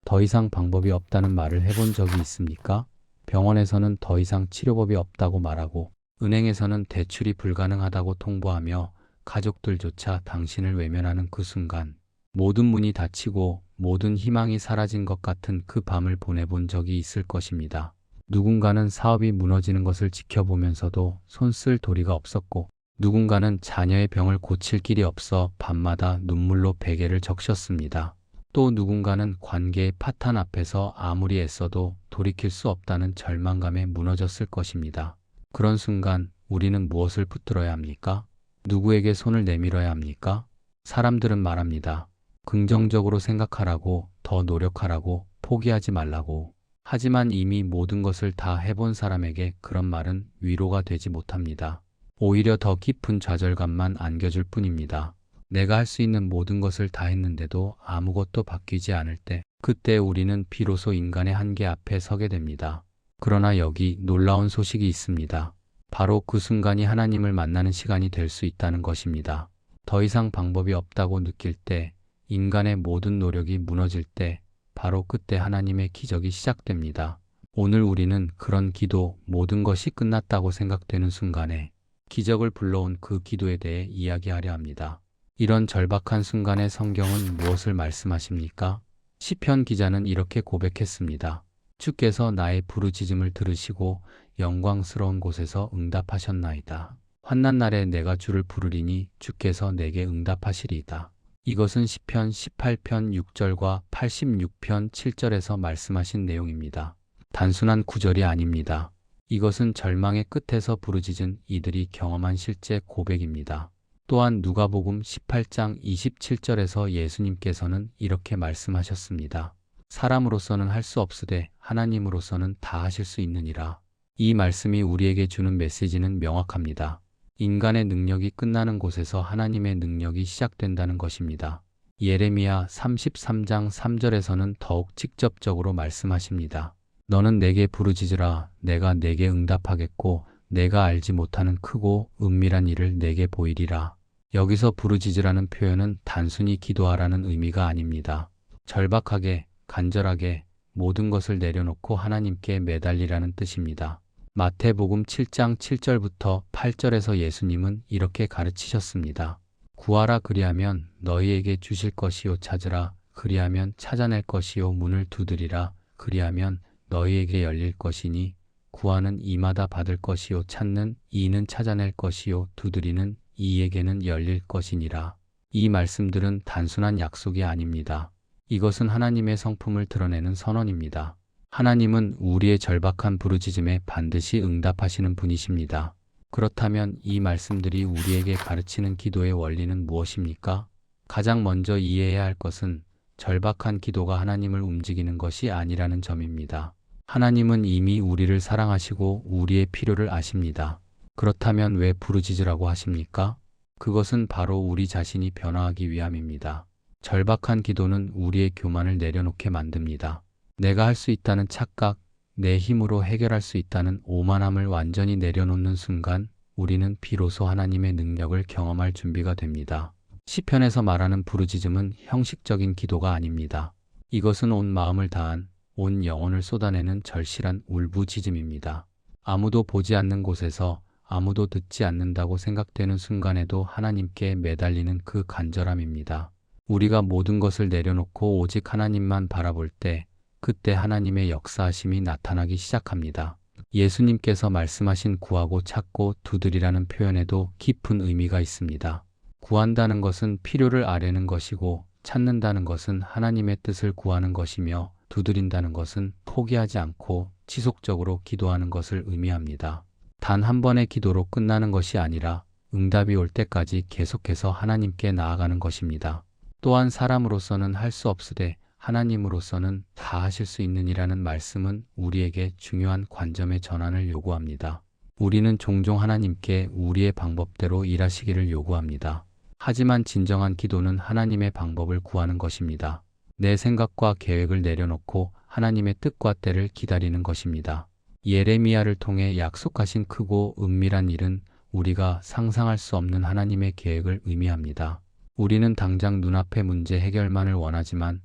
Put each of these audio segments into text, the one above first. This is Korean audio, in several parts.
더 이상 방법이 없다는 말을 해본 적이 있습니까? 병원에서는 더 이상 치료법이 없다고 말하고, 은행에서는 대출이 불가능하다고 통보하며 가족들조차 당신을 외면하는 그 순간, 모든 문이 닫히고 모든 희망이 사라진 것 같은 그 밤을 보내본 적이 있을 것입니다. 누군가는 사업이 무너지는 것을 지켜보면서도 손쓸 도리가 없었고, 누군가는 자녀의 병을 고칠 길이 없어 밤마다 눈물로 베개를 적셨습니다. 또 누군가는 관계의 파탄 앞에서 아무리 애써도 돌이킬 수 없다는 절망감에 무너졌을 것입니다. 그런 순간 우리는 무엇을 붙들어야 합니까? 누구에게 손을 내밀어야 합니까? 사람들은 말합니다. 긍정적으로 생각하라고, 더 노력하라고, 포기하지 말라고. 하지만 이미 모든 것을 다 해본 사람에게 그런 말은 위로가 되지 못합니다. 오히려 더 깊은 좌절감만 안겨줄 뿐입니다. 내가 할 수 있는 모든 것을 다 했는데도 아무것도 바뀌지 않을 때, 그때 우리는 비로소 인간의 한계 앞에 서게 됩니다. 그러나 여기 놀라운 소식이 있습니다. 바로 그 순간이 하나님을 만나는 시간이 될 수 있다는 것입니다. 더 이상 방법이 없다고 느낄 때, 인간의 모든 노력이 무너질 때, 바로 그때 하나님의 기적이 시작됩니다. 오늘 우리는 그런 기도, 모든 것이 끝났다고 생각되는 순간에 기적을 불러온 그 기도에 대해 이야기하려 합니다. 이런 절박한 순간에 성경은 무엇을 말씀하십니까? 시편 기자는 이렇게 고백했습니다. 주께서 나의 부르짖음을 들으시고 영광스러운 곳에서 응답하셨나이다. 환난 날에 내가 주를 부르리니 주께서 내게 응답하시리이다. 이것은 시편 18편 6절과 86편 7절에서 말씀하신 내용입니다. 단순한 구절이 아닙니다. 이것은 절망의 끝에서 부르짖은 이들이 경험한 실제 고백입니다. 또한 누가복음 18장 27절에서 예수님께서는 이렇게 말씀하셨습니다. 사람으로서는 할 수 없으되 하나님으로서는 다 하실 수 있느니라. 이 말씀이 우리에게 주는 메시지는 명확합니다. 인간의 능력이 끝나는 곳에서 하나님의 능력이 시작된다는 것입니다. 예레미야 33장 3절에서는 더욱 직접적으로 말씀하십니다. 너는 내게 부르짖으라. 내가 내게 응답하겠고 내가 알지 못하는 크고 은밀한 일을 내게 보이리라. 여기서 부르짖으라는 표현은 단순히 기도하라는 의미가 아닙니다. 절박하게, 간절하게 모든 것을 내려놓고 하나님께 매달리라는 뜻입니다. 마태복음 7장 7절부터 8절에서 예수님은 이렇게 가르치셨습니다. 구하라 그리하면 너희에게 주실 것이요 찾으라 그리하면 찾아낼 것이요 문을 두드리라 그리하면 너희에게 열릴 것이니 구하는 이마다 받을 것이요 찾는 이는 찾아낼 것이요 두드리는 이에게는 열릴 것이니라. 이 말씀들은 단순한 약속이 아닙니다. 이것은 하나님의 성품을 드러내는 선언입니다. 하나님은 우리의 절박한 부르짖음에 반드시 응답하시는 분이십니다. 그렇다면 이 말씀들이 우리에게 가르치는 기도의 원리는 무엇입니까? 가장 먼저 이해해야 할 것은 절박한 기도가 하나님을 움직이는 것이 아니라는 점입니다. 하나님은 이미 우리를 사랑하시고 우리의 필요를 아십니다. 그렇다면 왜 부르짖으라고 하십니까? 그것은 바로 우리 자신이 변화하기 위함입니다. 절박한 기도는 우리의 교만을 내려놓게 만듭니다. 내가 할 수 있다는 착각, 내 힘으로 해결할 수 있다는 오만함을 완전히 내려놓는 순간 우리는 비로소 하나님의 능력을 경험할 준비가 됩니다. 시편에서 말하는 부르짖음은 형식적인 기도가 아닙니다. 이것은 온 마음을 다한, 온 영혼을 쏟아내는 절실한 울부짖음입니다. 아무도 보지 않는 곳에서 아무도 듣지 않는다고 생각되는 순간에도 하나님께 매달리는 그 간절함입니다. 우리가 모든 것을 내려놓고 오직 하나님만 바라볼 때 그때 하나님의 역사하심이 나타나기 시작합니다. 예수님께서 말씀하신 구하고 찾고 두드리라는 표현에도 깊은 의미가 있습니다. 구한다는 것은 필요를 아뢰는 것이고 찾는다는 것은 하나님의 뜻을 구하는 것이며 두드린다는 것은 포기하지 않고 지속적으로 기도하는 것을 의미합니다. 단 한 번의 기도로 끝나는 것이 아니라 응답이 올 때까지 계속해서 하나님께 나아가는 것입니다. 또한 사람으로서는 할 수 없으되 하나님으로서는 다 하실 수 있느니라는 말씀은 우리에게 중요한 관점의 전환을 요구합니다. 우리는 종종 하나님께 우리의 방법대로 일하시기를 요구합니다. 하지만 진정한 기도는 하나님의 방법을 구하는 것입니다. 내 생각과 계획을 내려놓고 하나님의 뜻과 때를 기다리는 것입니다. 예레미야를 통해 약속하신 크고 은밀한 일은 우리가 상상할 수 없는 하나님의 계획을 의미합니다. 우리는 당장 눈앞의 문제 해결만을 원하지만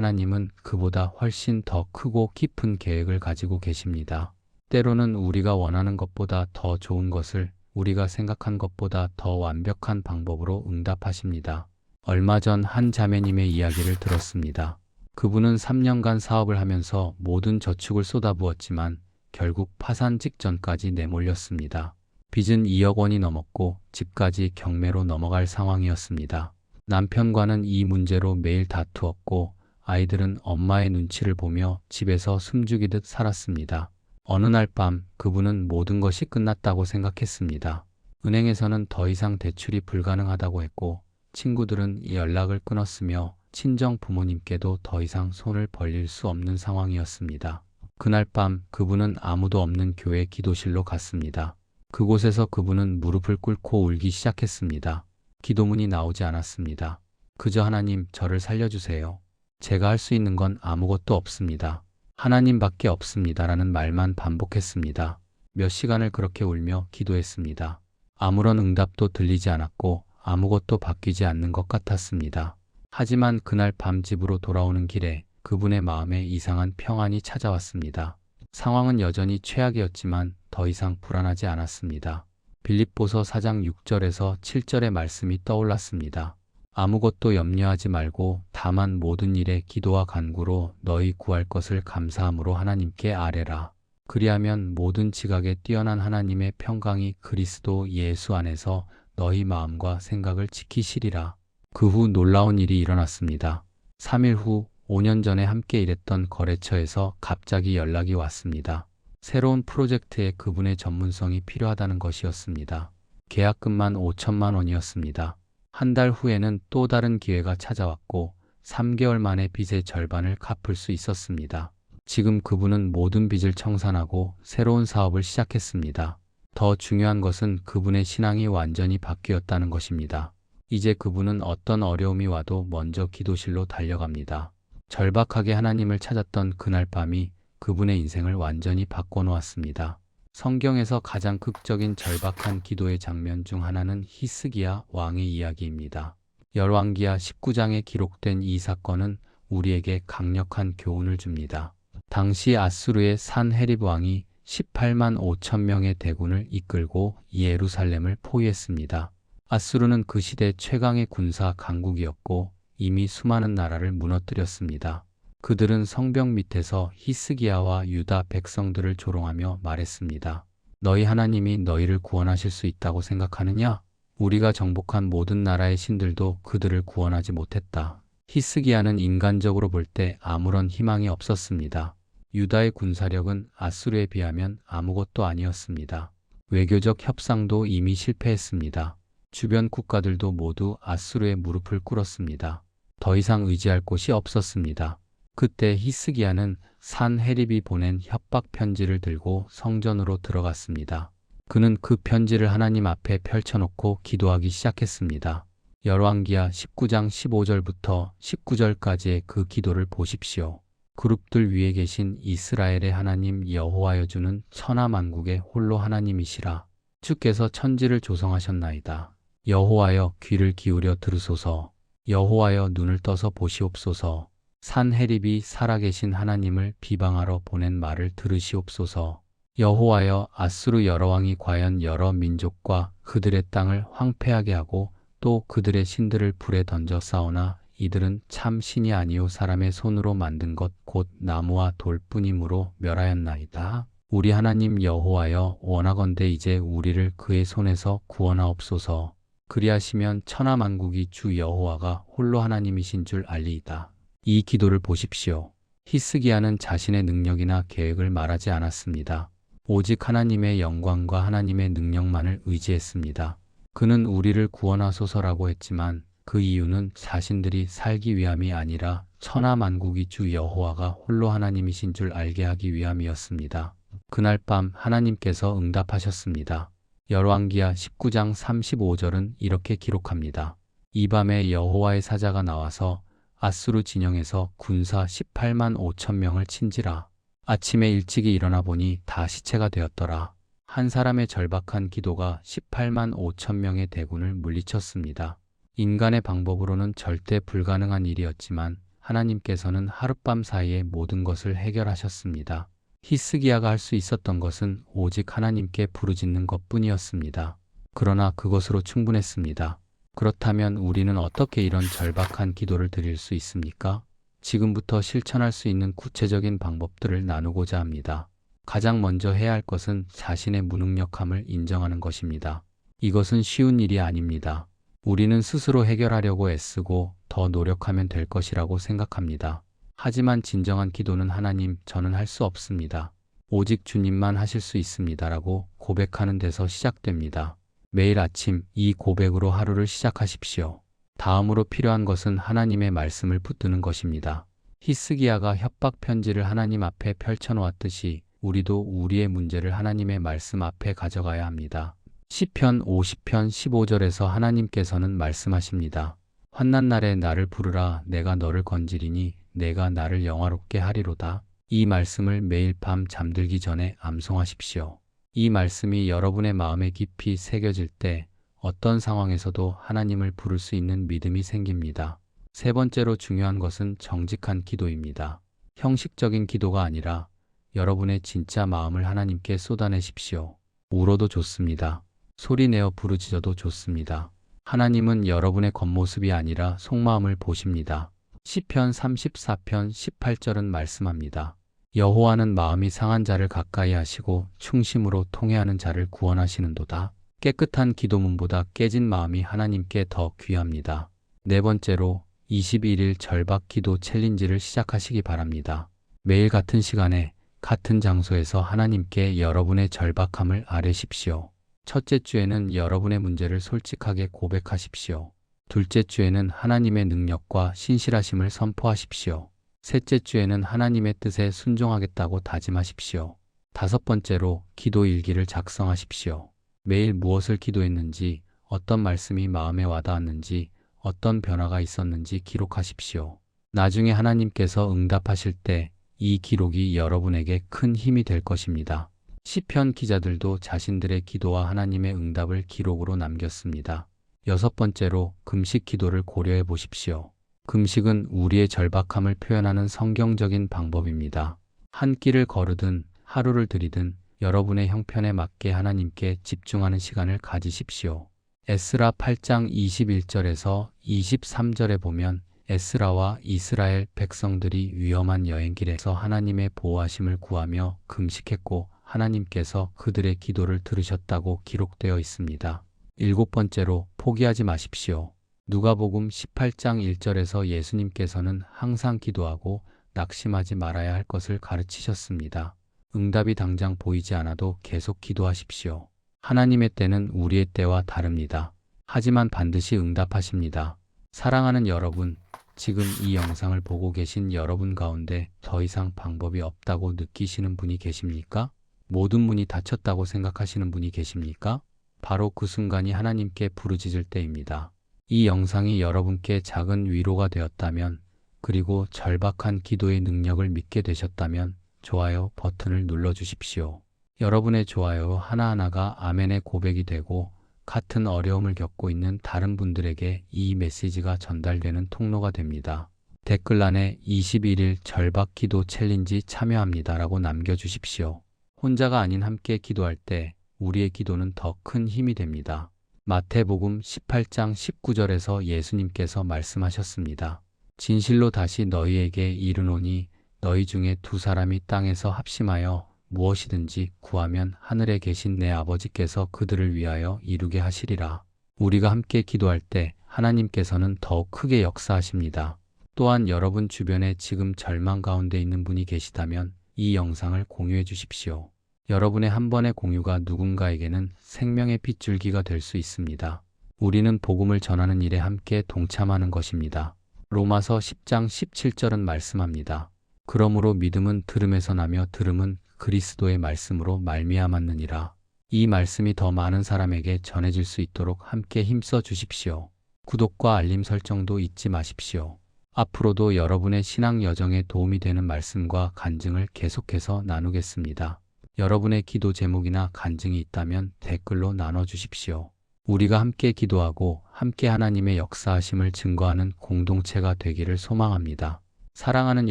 하나님은 그보다 훨씬 더 크고 깊은 계획을 가지고 계십니다. 때로는 우리가 원하는 것보다 더 좋은 것을 우리가 생각한 것보다 더 완벽한 방법으로 응답하십니다. 얼마 전 한 자매님의 이야기를 들었습니다. 그분은 3년간 사업을 하면서 모든 저축을 쏟아부었지만 결국 파산 직전까지 내몰렸습니다. 빚은 2억 원이 넘었고 집까지 경매로 넘어갈 상황이었습니다. 남편과는 이 문제로 매일 다투었고 아이들은 엄마의 눈치를 보며 집에서 숨죽이듯 살았습니다. 어느 날 밤 그분은 모든 것이 끝났다고 생각했습니다. 은행에서는 더 이상 대출이 불가능하다고 했고 친구들은 연락을 끊었으며 친정 부모님께도 더 이상 손을 벌릴 수 없는 상황이었습니다. 그날 밤 그분은 아무도 없는 교회 기도실로 갔습니다. 그곳에서 그분은 무릎을 꿇고 울기 시작했습니다. 기도문이 나오지 않았습니다. 그저 하나님, 저를 살려주세요. 제가 할 수 있는 건 아무것도 없습니다. 하나님밖에 없습니다라는 말만 반복했습니다. 몇 시간을 그렇게 울며 기도했습니다. 아무런 응답도 들리지 않았고 아무것도 바뀌지 않는 것 같았습니다. 하지만 그날 밤 집으로 돌아오는 길에 그분의 마음에 이상한 평안이 찾아왔습니다. 상황은 여전히 최악이었지만 더 이상 불안하지 않았습니다. 빌립보서 4장 6절에서 7절의 말씀이 떠올랐습니다. 아무것도 염려하지 말고 다만 모든 일에 기도와 간구로 너희 구할 것을 감사함으로 하나님께 아뢰라. 그리하면 모든 지각에 뛰어난 하나님의 평강이 그리스도 예수 안에서 너희 마음과 생각을 지키시리라. 그 후 놀라운 일이 일어났습니다. 3일 후 5년 전에 함께 일했던 거래처에서 갑자기 연락이 왔습니다. 새로운 프로젝트에 그분의 전문성이 필요하다는 것이었습니다. 계약금만 5천만 원이었습니다. 한 달 후에는 또 다른 기회가 찾아왔고 3개월 만에 빚의 절반을 갚을 수 있었습니다. 지금 그분은 모든 빚을 청산하고 새로운 사업을 시작했습니다. 더 중요한 것은 그분의 신앙이 완전히 바뀌었다는 것입니다. 이제 그분은 어떤 어려움이 와도 먼저 기도실로 달려갑니다. 절박하게 하나님을 찾았던 그날 밤이 그분의 인생을 완전히 바꿔놓았습니다. 성경에서 가장 극적인 절박한 기도의 장면 중 하나는 히스기야 왕의 이야기입니다. 열왕기하 19장에 기록된 이 사건은 우리에게 강력한 교훈을 줍니다. 당시 아수르의 산헤립 왕이 18만 5천 명의 대군을 이끌고 예루살렘을 포위했습니다. 아수르는 그 시대 최강의 군사 강국이었고 이미 수많은 나라를 무너뜨렸습니다. 그들은 성벽 밑에서 히스기야와 유다 백성들을 조롱하며 말했습니다. 너희 하나님이 너희를 구원하실 수 있다고 생각하느냐? 우리가 정복한 모든 나라의 신들도 그들을 구원하지 못했다. 히스기야는 인간적으로 볼 때 아무런 희망이 없었습니다. 유다의 군사력은 아수르에 비하면 아무것도 아니었습니다. 외교적 협상도 이미 실패했습니다. 주변 국가들도 모두 아수르의 무릎을 꿇었습니다. 더 이상 의지할 곳이 없었습니다. 그때 히스기야는 산헤립이 보낸 협박 편지를 들고 성전으로 들어갔습니다. 그는 그 편지를 하나님 앞에 펼쳐놓고 기도하기 시작했습니다. 열왕기하 19장 15절부터 19절까지의 그 기도를 보십시오. 그룹들 위에 계신 이스라엘의 하나님 여호와여, 주는 천하만국의 홀로 하나님이시라. 주께서 천지를 조성하셨나이다. 여호와여, 귀를 기울여 들으소서. 여호와여, 눈을 떠서 보시옵소서. 산헤립이 살아계신 하나님을 비방하러 보낸 말을 들으시옵소서. 여호와여, 아수르 여러 왕이 과연 여러 민족과 그들의 땅을 황폐하게 하고 또 그들의 신들을 불에 던져 싸우나 이들은 참 신이 아니요 사람의 손으로 만든 것 곧 나무와 돌뿐이므로 멸하였나이다. 우리 하나님 여호와여, 원하건대 이제 우리를 그의 손에서 구원하옵소서. 그리하시면 천하만국이 주 여호와가 홀로 하나님이신 줄 알리이다. 이 기도를 보십시오. 히스기야는 자신의 능력이나 계획을 말하지 않았습니다. 오직 하나님의 영광과 하나님의 능력만을 의지했습니다. 그는 우리를 구원하소서라고 했지만 그 이유는 자신들이 살기 위함이 아니라 천하만국이 주 여호와가 홀로 하나님이신 줄 알게 하기 위함이었습니다. 그날 밤 하나님께서 응답하셨습니다. 열왕기하 19장 35절은 이렇게 기록합니다. 이 밤에 여호와의 사자가 나와서 아수르 진영에서 군사 18만 5천 명을 친지라. 아침에 일찍이 일어나 보니 다 시체가 되었더라. 한 사람의 절박한 기도가 18만 5천 명의 대군을 물리쳤습니다. 인간의 방법으로는 절대 불가능한 일이었지만 하나님께서는 하룻밤 사이에 모든 것을 해결하셨습니다. 히스기야가 할 수 있었던 것은 오직 하나님께 부르짖는 것뿐이었습니다. 그러나 그것으로 충분했습니다. 그렇다면 우리는 어떻게 이런 절박한 기도를 드릴 수 있습니까? 지금부터 실천할 수 있는 구체적인 방법들을 나누고자 합니다. 가장 먼저 해야 할 것은 자신의 무능력함을 인정하는 것입니다. 이것은 쉬운 일이 아닙니다. 우리는 스스로 해결하려고 애쓰고 더 노력하면 될 것이라고 생각합니다. 하지만 진정한 기도는 하나님, 저는 할 수 없습니다. 오직 주님만 하실 수 있습니다라고 고백하는 데서 시작됩니다. 매일 아침 이 고백으로 하루를 시작하십시오. 다음으로 필요한 것은 하나님의 말씀을 붙드는 것입니다. 히스기야가 협박 편지를 하나님 앞에 펼쳐놓았듯이 우리도 우리의 문제를 하나님의 말씀 앞에 가져가야 합니다. 시편 50편 15절에서 하나님께서는 말씀하십니다. 환난 날에 나를 부르라. 내가 너를 건지리니 내가 나를 영화롭게 하리로다. 이 말씀을 매일 밤 잠들기 전에 암송하십시오. 이 말씀이 여러분의 마음에 깊이 새겨질 때 어떤 상황에서도 하나님을 부를 수 있는 믿음이 생깁니다. 세 번째로 중요한 것은 정직한 기도입니다. 형식적인 기도가 아니라 여러분의 진짜 마음을 하나님께 쏟아내십시오. 울어도 좋습니다. 소리내어 부르짖어도 좋습니다. 하나님은 여러분의 겉모습이 아니라 속마음을 보십니다. 시편 34편 18절은 말씀합니다. 여호와는 마음이 상한 자를 가까이 하시고 충심으로 통회하는 자를 구원하시는도다. 깨끗한 기도문보다 깨진 마음이 하나님께 더 귀합니다. 네 번째로 21일 절박 기도 챌린지를 시작하시기 바랍니다. 매일 같은 시간에 같은 장소에서 하나님께 여러분의 절박함을 아뢰십시오. 첫째 주에는 여러분의 문제를 솔직하게 고백하십시오. 둘째 주에는 하나님의 능력과 신실하심을 선포하십시오. 셋째 주에는 하나님의 뜻에 순종하겠다고 다짐하십시오. 다섯 번째로 기도 일기를 작성하십시오. 매일 무엇을 기도했는지, 어떤 말씀이 마음에 와닿았는지, 어떤 변화가 있었는지 기록하십시오. 나중에 하나님께서 응답하실 때 이 기록이 여러분에게 큰 힘이 될 것입니다. 시편 기자들도 자신들의 기도와 하나님의 응답을 기록으로 남겼습니다. 여섯 번째로 금식 기도를 고려해 보십시오. 금식은 우리의 절박함을 표현하는 성경적인 방법입니다. 한 끼를 거르든 하루를 들이든 여러분의 형편에 맞게 하나님께 집중하는 시간을 가지십시오. 에스라 8장 21절에서 23절에 보면 에스라와 이스라엘 백성들이 위험한 여행길에서 하나님의 보호하심을 구하며 금식했고 하나님께서 그들의 기도를 들으셨다고 기록되어 있습니다. 일곱 번째로 포기하지 마십시오. 누가복음 18장 1절에서 예수님께서는 항상 기도하고 낙심하지 말아야 할 것을 가르치셨습니다. 응답이 당장 보이지 않아도 계속 기도하십시오. 하나님의 때는 우리의 때와 다릅니다. 하지만 반드시 응답하십니다. 사랑하는 여러분, 지금 이 영상을 보고 계신 여러분 가운데 더 이상 방법이 없다고 느끼시는 분이 계십니까? 모든 문이 닫혔다고 생각하시는 분이 계십니까? 바로 그 순간이 하나님께 부르짖을 때입니다. 이 영상이 여러분께 작은 위로가 되었다면, 그리고 절박한 기도의 능력을 믿게 되셨다면 좋아요 버튼을 눌러주십시오. 여러분의 좋아요 하나하나가 아멘의 고백이 되고 같은 어려움을 겪고 있는 다른 분들에게 이 메시지가 전달되는 통로가 됩니다. 댓글란에 21일 절박 기도 챌린지 참여합니다라고 남겨주십시오. 혼자가 아닌 함께 기도할 때 우리의 기도는 더 큰 힘이 됩니다. 마태복음 18장 19절에서 예수님께서 말씀하셨습니다. 진실로 다시 너희에게 이르노니 너희 중에 두 사람이 땅에서 합심하여 무엇이든지 구하면 하늘에 계신 내 아버지께서 그들을 위하여 이루게 하시리라. 우리가 함께 기도할 때 하나님께서는 더욱 크게 역사하십니다. 또한 여러분 주변에 지금 절망 가운데 있는 분이 계시다면 이 영상을 공유해 주십시오. 여러분의 한 번의 공유가 누군가에게는 생명의 핏줄기가 될 수 있습니다. 우리는 복음을 전하는 일에 함께 동참하는 것입니다. 로마서 10장 17절은 말씀합니다. 그러므로 믿음은 들음에서 나며 들음은 그리스도의 말씀으로 말미암았느니라. 이 말씀이 더 많은 사람에게 전해질 수 있도록 함께 힘써 주십시오. 구독과 알림 설정도 잊지 마십시오. 앞으로도 여러분의 신앙 여정에 도움이 되는 말씀과 간증을 계속해서 나누겠습니다. 여러분의 기도 제목이나 간증이 있다면 댓글로 나눠주십시오. 우리가 함께 기도하고 함께 하나님의 역사하심을 증거하는 공동체가 되기를 소망합니다. 사랑하는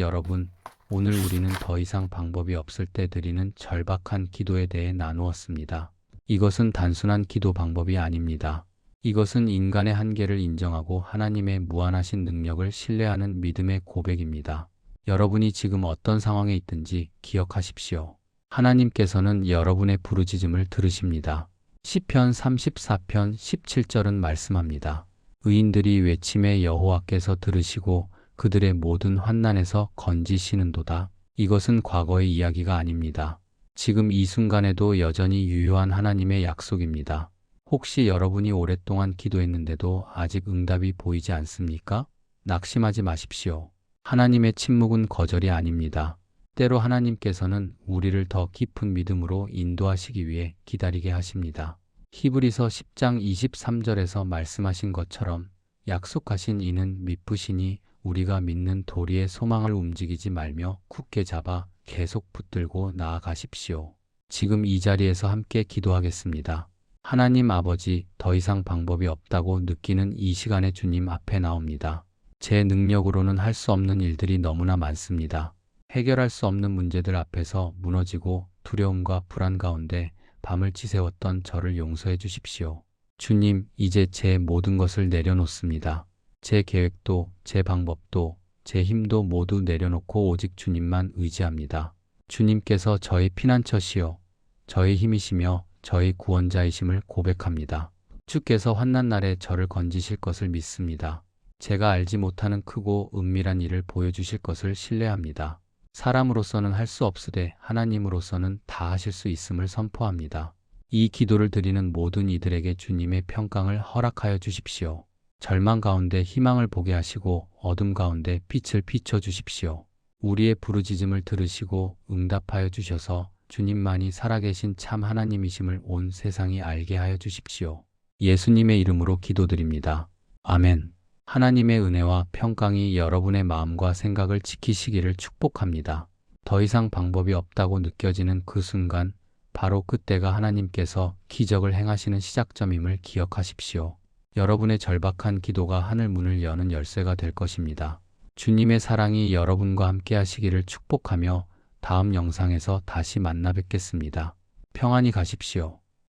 여러분, 오늘 우리는 더 이상 방법이 없을 때 드리는 절박한 기도에 대해 나누었습니다. 이것은 단순한 기도 방법이 아닙니다. 이것은 인간의 한계를 인정하고 하나님의 무한하신 능력을 신뢰하는 믿음의 고백입니다. 여러분이 지금 어떤 상황에 있든지 기억하십시오. 하나님께서는 여러분의 부르짖음을 들으십니다. 시편 34편 17절은 말씀합니다. 의인들이 외침에 여호와께서 들으시고 그들의 모든 환난에서 건지시는도다. 이것은 과거의 이야기가 아닙니다. 지금 이 순간에도 여전히 유효한 하나님의 약속입니다. 혹시 여러분이 오랫동안 기도했는데도 아직 응답이 보이지 않습니까? 낙심하지 마십시오. 하나님의 침묵은 거절이 아닙니다. 때로 하나님께서는 우리를 더 깊은 믿음으로 인도하시기 위해 기다리게 하십니다. 히브리서 10장 23절에서 말씀하신 것처럼 약속하신 이는 미쁘시니 우리가 믿는 도리의 소망을 움직이지 말며 굳게 잡아 계속 붙들고 나아가십시오. 지금 이 자리에서 함께 기도하겠습니다. 하나님 아버지, 더 이상 방법이 없다고 느끼는 이 시간에 주님 앞에 나옵니다. 제 능력으로는 할 수 없는 일들이 너무나 많습니다. 해결할 수 없는 문제들 앞에서 무너지고 두려움과 불안 가운데 밤을 지새웠던 저를 용서해 주십시오. 주님, 이제 제 모든 것을 내려놓습니다. 제 계획도, 제 방법도, 제 힘도 모두 내려놓고 오직 주님만 의지합니다. 주님께서 저의 피난처시요, 저의 힘이시며 저의 구원자이심을 고백합니다. 주께서 환난 날에 저를 건지실 것을 믿습니다. 제가 알지 못하는 크고 은밀한 일을 보여주실 것을 신뢰합니다. 사람으로서는 할 수 없으되 하나님으로서는 다 하실 수 있음을 선포합니다. 이 기도를 드리는 모든 이들에게 주님의 평강을 허락하여 주십시오. 절망 가운데 희망을 보게 하시고 어둠 가운데 빛을 비춰 주십시오. 우리의 부르짖음을 들으시고 응답하여 주셔서 주님만이 살아계신 참 하나님이심을 온 세상이 알게 하여 주십시오. 예수님의 이름으로 기도드립니다. 아멘. 하나님의 은혜와 평강이 여러분의 마음과 생각을 지키시기를 축복합니다. 더 이상 방법이 없다고 느껴지는 그 순간, 바로 그때가 하나님께서 기적을 행하시는 시작점임을 기억하십시오. 여러분의 절박한 기도가 하늘 문을 여는 열쇠가 될 것입니다. 주님의 사랑이 여러분과 함께 하시기를 축복하며 다음 영상에서 다시 만나 뵙겠습니다. 평안히 가십시오.